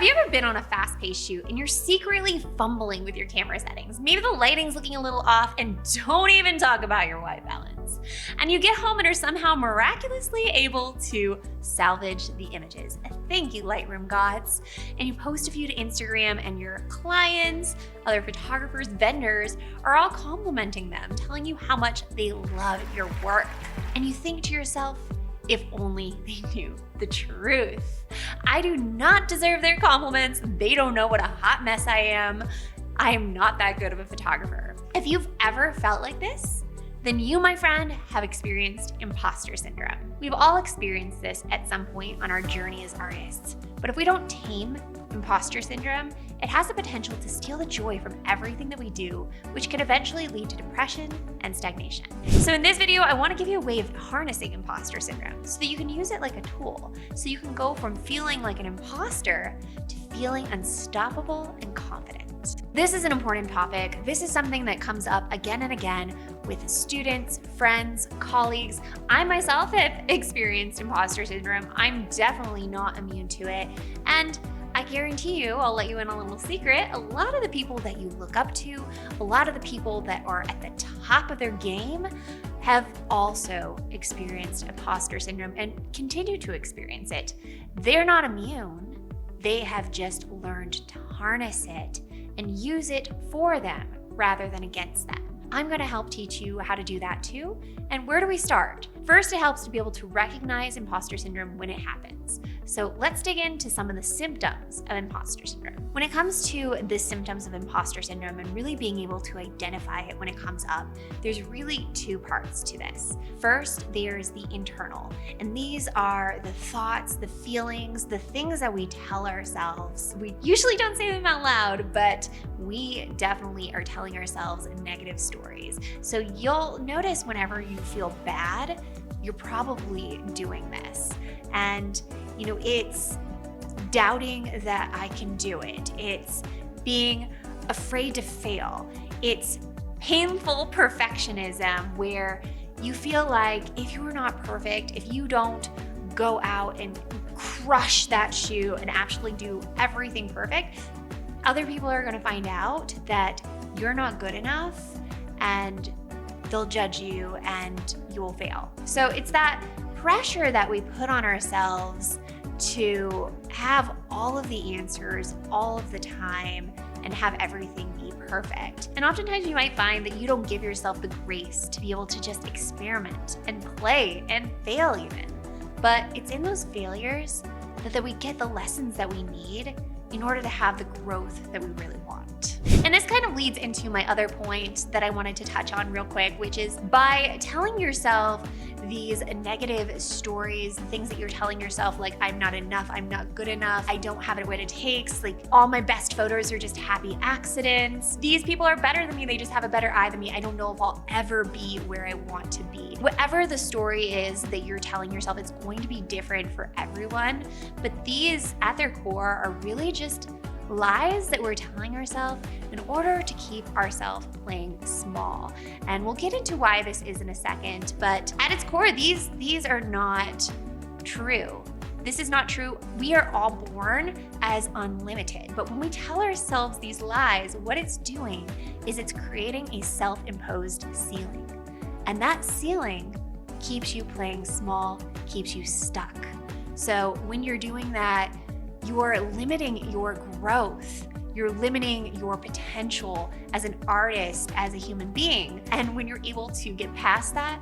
Have you ever been on a fast-paced shoot and you're secretly fumbling with your camera settings? Maybe the lighting's looking a little off, and don't even talk about your white balance. And you get home and are somehow miraculously able to salvage the images. Thank you, Lightroom gods. And you post a few to Instagram, and your clients, other photographers, vendors are all complimenting them, telling you how much they love your work. And you think to yourself, if only they knew the truth. I do not deserve their compliments. They don't know what a hot mess I am. I am not that good of a photographer. If you've ever felt like this, then you, my friend, have experienced imposter syndrome. We've all experienced this at some point on our journey as artists. But if we don't tame imposter syndrome, it has the potential to steal the joy from everything that we do, which can eventually lead to depression and stagnation. So in this video, I want to give you a way of harnessing imposter syndrome so that you can use it like a tool. So you can go from feeling like an imposter to feeling unstoppable and confident. This is an important topic. This is something that comes up again and again with students, friends, colleagues. I myself have experienced imposter syndrome. I'm definitely not immune to it. And I guarantee you, I'll let you in a little secret, a lot of the people that you look up to, a lot of the people that are at the top of their game have also experienced imposter syndrome and continue to experience it. They're not immune. They have just learned to harness it and use it for them rather than against them. I'm going to help teach you how to do that too. And where do we start? First, it helps to be able to recognize imposter syndrome when it happens. So let's dig into some of the symptoms of imposter syndrome. When it comes to the symptoms of imposter syndrome and really being able to identify it when it comes up, there's really two parts to this. First, there's the internal, and these are the thoughts, the feelings, the things that we tell ourselves. We usually don't say them out loud, but we definitely are telling ourselves negative stories. So you'll notice whenever you feel bad, you're probably doing this. And it's doubting that I can do it. It's being afraid to fail. It's painful perfectionism where you feel like if you're not perfect, if you don't go out and crush that shoe and actually do everything perfect, other people are going to find out that you're not good enough and they'll judge you and you will fail. So it's that pressure that we put on ourselves to have all of the answers all of the time and have everything be perfect. And oftentimes you might find that you don't give yourself the grace to be able to just experiment and play and fail even. But it's in those failures that we get the lessons that we need in order to have the growth that we really want. And this kind of leads into my other point that I wanted to touch on real quick, which is by telling yourself these negative stories, things that you're telling yourself, like I'm not enough, I'm not good enough, I don't have it what it takes, like all my best photos are just happy accidents. These people are better than me, they just have a better eye than me. I don't know if I'll ever be where I want to be. Whatever the story is that you're telling yourself, it's going to be different for everyone, but these at their core are really just lies that we're telling ourselves in order to keep ourselves playing small. And we'll get into why this is in a second, but at its core, these are not true. This is not true. We are all born as unlimited. But when we tell ourselves these lies, what it's doing is it's creating a self-imposed ceiling. And that ceiling keeps you playing small, keeps you stuck. So when you're doing that, you're limiting your growth. You're limiting your potential as an artist, as a human being. And when you're able to get past that,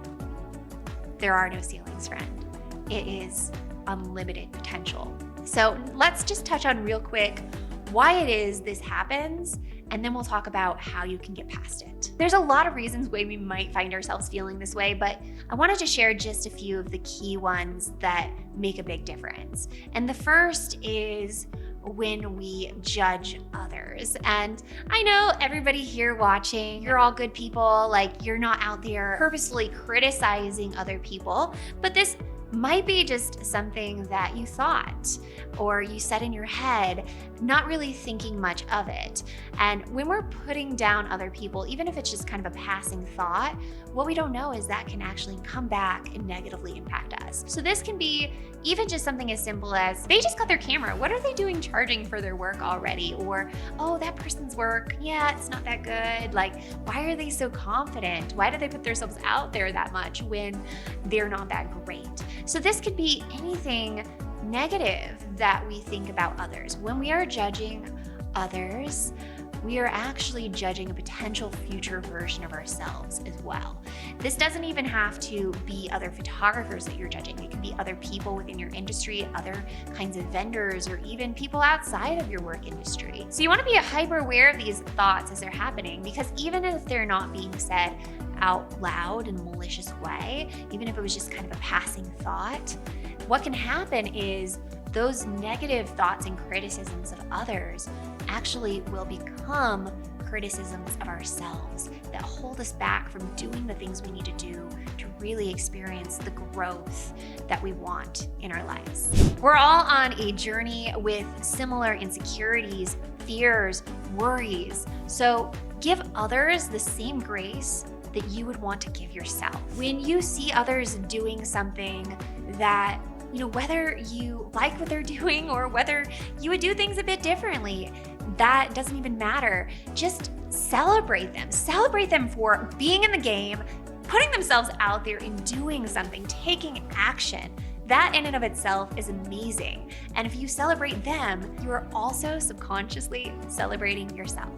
there are no ceilings, friend. It is unlimited potential. So let's just touch on real quick why it is this happens, and then we'll talk about how you can get past it. There's a lot of reasons why we might find ourselves feeling this way, but I wanted to share just a few of the key ones that make a big difference. And the first is when we judge others. And I know everybody here watching, you're all good people, like you're not out there purposely criticizing other people, but this might be just something that you thought or you said in your head, not really thinking much of it. And when we're putting down other people, even if it's just kind of a passing thought, what we don't know is that can actually come back and negatively impact us. So this can be even just something as simple as they just got their camera. What are they doing charging for their work already? Or, oh, that person's work, yeah, it's not that good. Like, why are they so confident? Why do they put themselves out there that much when they're not that great? So this could be anything negative that we think about others. When we are judging others, we are actually judging a potential future version of ourselves as well. This doesn't even have to be other photographers that you're judging. It can be other people within your industry, other kinds of vendors, or even people outside of your work industry. So you want to be hyper aware of these thoughts as they're happening, because even if they're not being said out loud in a malicious way, even if it was just kind of a passing thought, what can happen is those negative thoughts and criticisms of others actually will become criticisms of ourselves that hold us back from doing the things we need to do to really experience the growth that we want in our lives. We're all on a journey with similar insecurities, fears, worries. So give others the same grace that you would want to give yourself. When you see others doing something that, whether you like what they're doing or whether you would do things a bit differently, that doesn't even matter. Just celebrate them. Celebrate them for being in the game, putting themselves out there and doing something, taking action. That in and of itself is amazing. And if you celebrate them, you are also subconsciously celebrating yourself.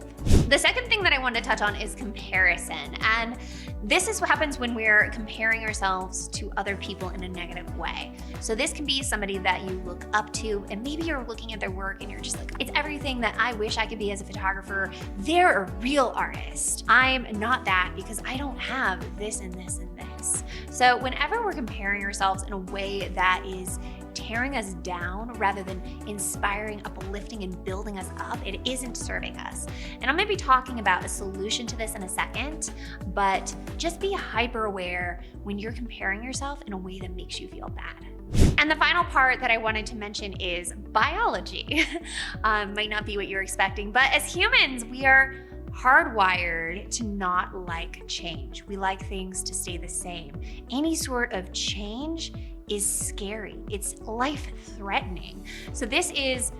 The second thing that I want to touch on is comparison. And this is what happens when we're comparing ourselves to other people in a negative way. So this can be somebody that you look up to, and maybe you're looking at their work and you're just like, it's everything that I wish I could be as a photographer. They're a real artist. I'm not that because I don't have this and this and this. So whenever we're comparing ourselves in a way that is tearing us down rather than inspiring, uplifting, and building us up, it isn't serving us. And I'm going to be talking about a solution to this in a second, but just be hyper aware when you're comparing yourself in a way that makes you feel bad. And the final part that I wanted to mention is biology. Might not be what you're expecting, but as humans, we are hardwired to not like change. We like things to stay the same. Any sort of change is scary. It's life-threatening. So this is,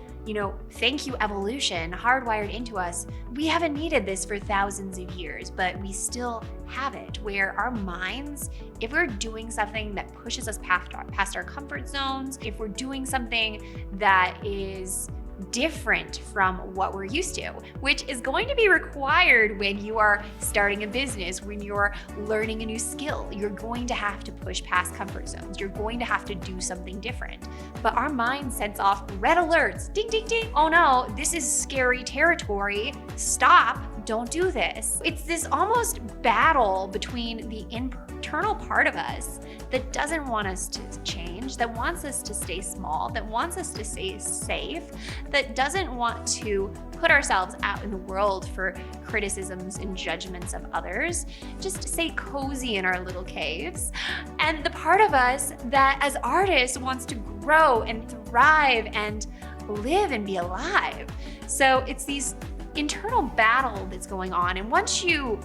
thank you evolution, hardwired into us. We haven't needed this for thousands of years, but we still have it, where our minds, if we're doing something that pushes us past our comfort zones, if we're doing something that is different from what we're used to, which is going to be required when you are starting a business, when you're learning a new skill. You're going to have to push past comfort zones. You're going to have to do something different. But our mind sends off red alerts. Ding, ding, ding. Oh no, this is scary territory. Stop. Don't do this. It's this almost battle between the internal part of us that doesn't want us to change, that wants us to stay small, that wants us to stay safe, that doesn't want to put ourselves out in the world for criticisms and judgments of others, just stay cozy in our little caves. And the part of us that as artists wants to grow and thrive and live and be alive. So it's these internal battle that's going on. And once you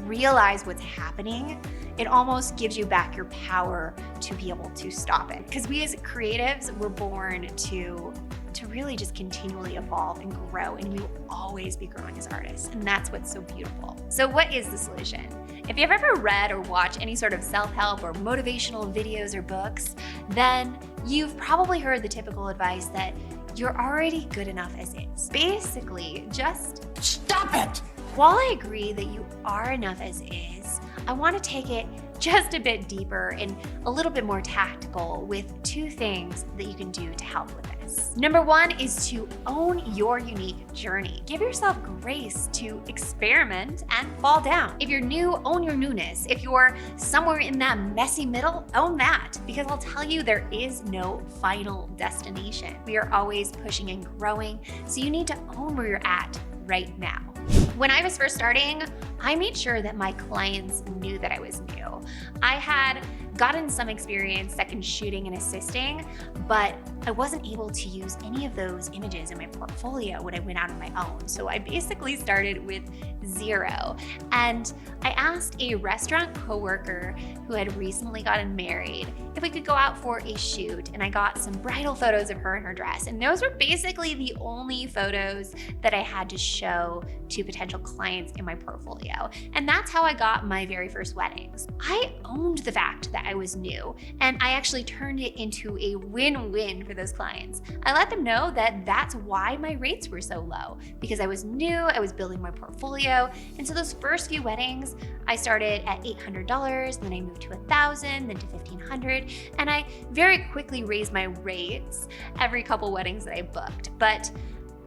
realize what's happening, it almost gives you back your power to be able to stop it. Because we as creatives, we're born to really just continually evolve and grow, and we will always be growing as artists. And that's what's so beautiful. So what is the solution? If you've ever read or watched any sort of self-help or motivational videos or books, then you've probably heard the typical advice that you're already good enough as is. Basically, just stop it. While I agree that you are enough as is, I want to take it just a bit deeper and a little bit more tactical with two things that you can do to help with this. Number one is to own your unique journey. Give yourself grace to experiment and fall down. If you're new, own your newness. If you're somewhere in that messy middle, own that. Because I'll tell you, there is no final destination. We are always pushing and growing, so you need to own where you're at right now. When I was first starting, I made sure that my clients knew that I was new. I had gotten some experience second shooting and assisting, but I wasn't able to use any of those images in my portfolio when I went out on my own. So I basically started with 0. And I asked a restaurant coworker who had recently gotten married if we could go out for a shoot, and I got some bridal photos of her in her dress. And those were basically the only photos that I had to show to potential clients in my portfolio. And that's how I got my very first weddings. I owned the fact that I was new, and I actually turned it into a win-win for those clients. I let them know that that's why my rates were so low, because I was new, I was building my portfolio. And so those first few weddings, I started at $800, then I moved to $1,000, then to $1,500, and I very quickly raised my rates every couple weddings that I booked. But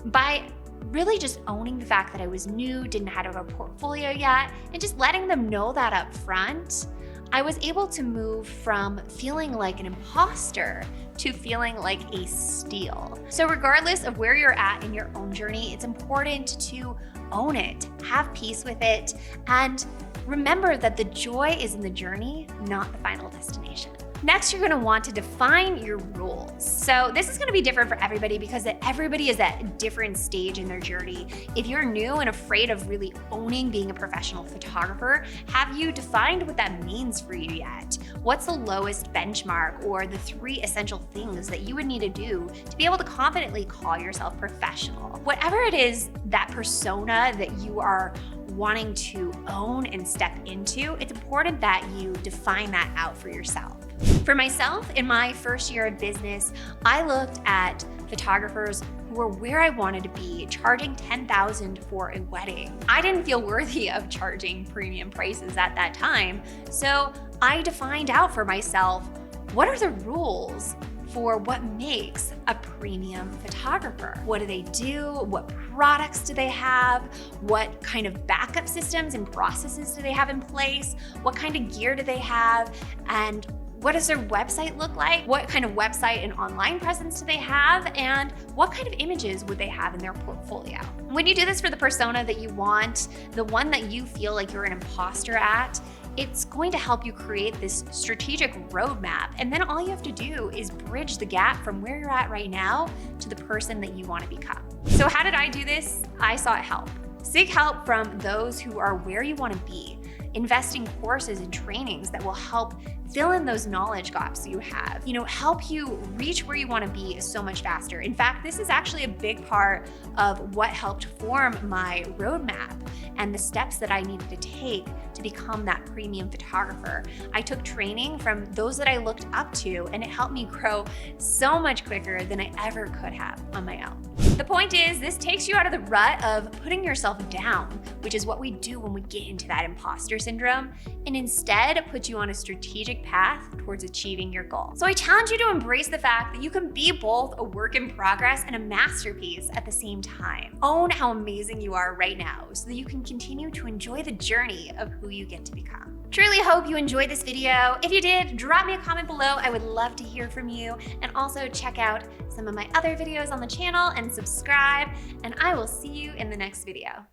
by really just owning the fact that I was new, didn't have a portfolio yet, and just letting them know that up front, I was able to move from feeling like an imposter to feeling like a steal. So regardless of where you're at in your own journey, it's important to own it, have peace with it, and remember that the joy is in the journey, not the final destination. Next, you're gonna want to define your rules. So this is gonna be different for everybody because everybody is at a different stage in their journey. If you're new and afraid of really owning being a professional photographer, have you defined what that means for you yet? What's the lowest benchmark or the 3 essential things that you would need to do to be able to confidently call yourself professional? Whatever it is, that persona that you are wanting to own and step into, it's important that you define that out for yourself. For myself, in my first year of business, I looked at photographers who were where I wanted to be, charging $10,000 for a wedding. I didn't feel worthy of charging premium prices at that time, so I defined out for myself, what are the rules for what makes a premium photographer? What do they do? What products do they have? What kind of backup systems and processes do they have in place? What kind of gear do they have? And what does their website look like? What kind of website and online presence do they have? And what kind of images would they have in their portfolio? When you do this for the persona that you want, the one that you feel like you're an imposter at, it's going to help you create this strategic roadmap. And then all you have to do is bridge the gap from where you're at right now to the person that you want to become. So how did I do this? I sought help. Seek help from those who are where you want to be. Invest in courses and trainings that will help fill in those knowledge gaps you have, help you reach where you want to be so much faster. In fact, this is actually a big part of what helped form my roadmap and the steps that I needed to take to become that premium photographer. I took training from those that I looked up to, and it helped me grow so much quicker than I ever could have on my own. The point is, this takes you out of the rut of putting yourself down, which is what we do when we get into that imposter syndrome, and instead puts you on a strategic path towards achieving your goal. So I challenge you to embrace the fact that you can be both a work in progress and a masterpiece at the same time. Own how amazing you are right now so that you can continue to enjoy the journey of who you get to become. Truly hope you enjoyed this video. If you did, drop me a comment below. I would love to hear from you. And also check out some of my other videos on the channel and subscribe. And I will see you in the next video.